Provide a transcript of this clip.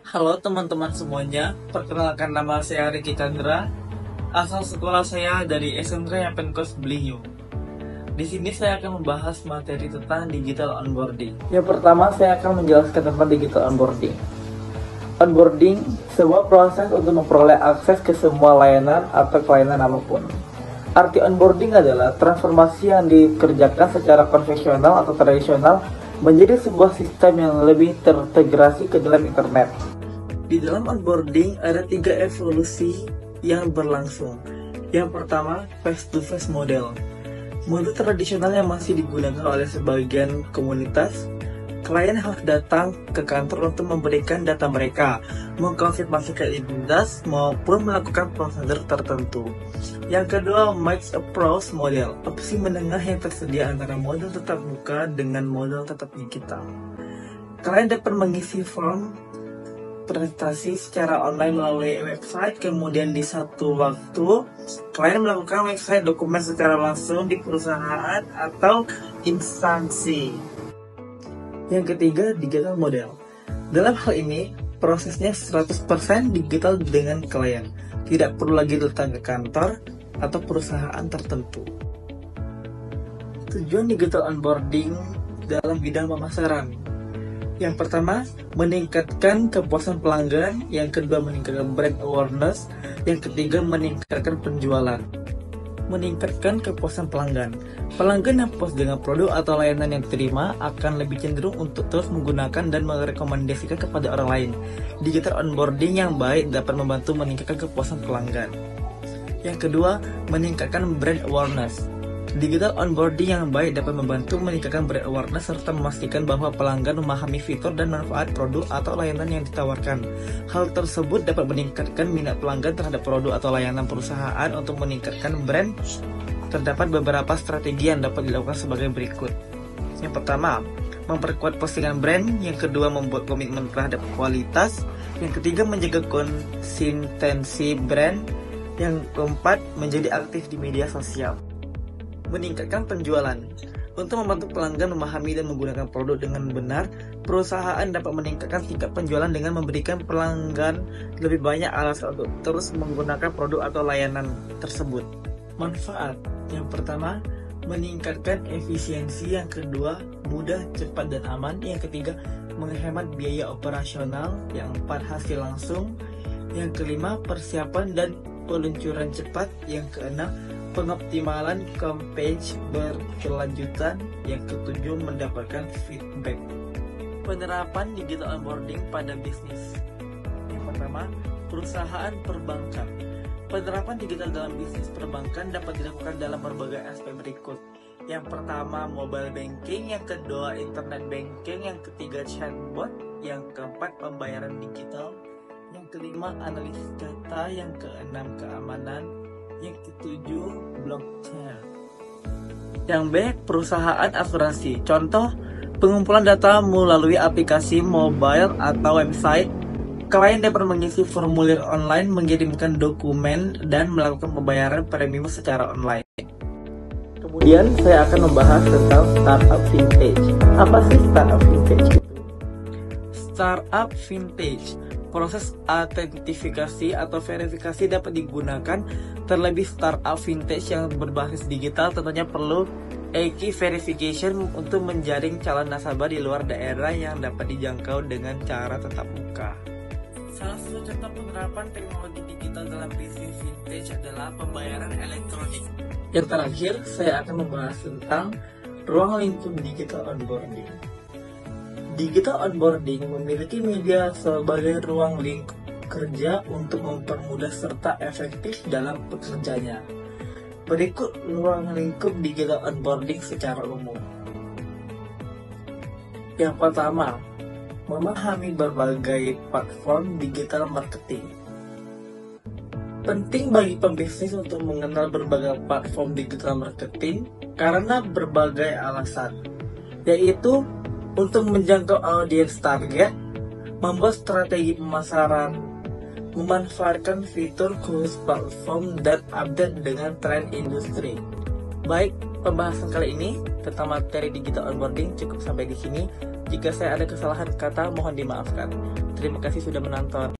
Halo teman-teman semuanya, perkenalkan nama saya Ricky Chandra. Asal sekolah saya dari SMK Yapenkos Beliau. Di sini saya akan membahas materi tentang digital onboarding. Yang pertama, saya akan menjelaskan tentang digital onboarding. Onboarding, sebuah proses untuk memperoleh akses ke semua layanan atau kelainan apapun. Arti onboarding adalah transformasi yang dikerjakan secara konvensional atau tradisional menjadi sebuah sistem yang lebih terintegrasi ke dalam internet. Di dalam onboarding ada 3 evolusi yang berlangsung. Yang pertama, face-to-face model. Model tradisional yang masih digunakan oleh sebagian komunitas. Klien harus datang ke kantor untuk memberikan data mereka, mengkonfirmasikan identitas, maupun melakukan prosedur tertentu. Yang kedua, mixed approach model. Opsi menengah yang tersedia antara model tetap muka dengan model tetap digital. Klien dapat mengisi form presentasi secara online melalui website, kemudian di satu waktu klien melakukan website dokumen secara langsung di perusahaan atau instansi. Yang ketiga, digital model. Dalam hal ini, prosesnya 100% digital dengan klien. Tidak perlu lagi datang ke kantor atau perusahaan tertentu. Tujuan digital onboarding dalam bidang pemasaran. Yang pertama, meningkatkan kepuasan pelanggan. Yang kedua, meningkatkan brand awareness. Yang ketiga, meningkatkan penjualan. Meningkatkan kepuasan pelanggan. Pelanggan yang puas dengan produk atau layanan yang diterima akan lebih cenderung untuk terus menggunakan dan merekomendasikan kepada orang lain. Digital onboarding yang baik dapat membantu meningkatkan kepuasan pelanggan. Yang kedua, meningkatkan brand awareness. Digital onboarding yang baik dapat membantu meningkatkan brand awareness serta memastikan bahwa pelanggan memahami fitur dan manfaat produk atau layanan yang ditawarkan. Hal tersebut dapat meningkatkan minat pelanggan terhadap produk atau layanan perusahaan. Untuk meningkatkan brand, terdapat beberapa strategi yang dapat dilakukan sebagai berikut. Yang pertama, memperkuat postingan brand. Yang kedua, membuat komitmen terhadap kualitas. Yang ketiga, menjaga konsistensi brand. Yang keempat, menjadi aktif di media sosial. Meningkatkan penjualan. Untuk membantu pelanggan memahami dan menggunakan produk dengan benar, perusahaan dapat meningkatkan tingkat penjualan dengan memberikan pelanggan lebih banyak alasan untuk terus menggunakan produk atau layanan tersebut. Manfaat. Yang pertama, meningkatkan efisiensi. Yang kedua, mudah, cepat, dan aman. Yang ketiga, menghemat biaya operasional. Yang keempat, hasil langsung. Yang kelima, persiapan dan peluncuran cepat. Yang keenam, pengoptimalan campaign berkelanjutan. Yang ketujuh, mendapatkan feedback. Penerapan digital onboarding pada bisnis. Yang pertama, perusahaan perbankan. Penerapan digital dalam bisnis perbankan dapat dilakukan dalam berbagai aspek berikut. Yang pertama, mobile banking. Yang kedua, internet banking. Yang ketiga, chatbot. Yang keempat, pembayaran digital. Yang kelima, analisis data. Yang keenam, keamanan. Yang ketujuh, blockchain. Yang B, perusahaan asuransi. Contoh, pengumpulan data melalui aplikasi mobile atau website. Klien dapat mengisi formulir online, mengirimkan dokumen, dan melakukan pembayaran premium secara online. Kemudian saya akan membahas tentang startup vintage. Apa sih startup vintage? Startup vintage, proses autentifikasi atau verifikasi dapat digunakan. Terlebih startup vintage yang berbasis digital tentunya perlu key verification untuk menjaring calon nasabah di luar daerah yang dapat dijangkau dengan cara tatap muka. Salah satu contoh penerapan teknologi digital dalam bisnis vintage adalah pembayaran elektronik. Yang terakhir, saya akan membahas tentang ruang lingkup digital onboarding. Digital onboarding memiliki media sebagai ruang lingkup kerja untuk mempermudah serta efektif dalam pekerjanya. Berikut ruang lingkup digital onboarding secara umum. Yang pertama, memahami berbagai platform digital marketing. Penting bagi pembisnis untuk mengenal berbagai platform digital marketing karena berbagai alasan, yaitu untuk menjangkau audiens target, membuat strategi pemasaran, memanfaatkan fitur khusus platform, dan update dengan tren industri. Baik, pembahasan kali ini tentang materi digital onboarding cukup sampai di sini. Jika saya ada kesalahan kata, mohon dimaafkan. Terima kasih sudah menonton.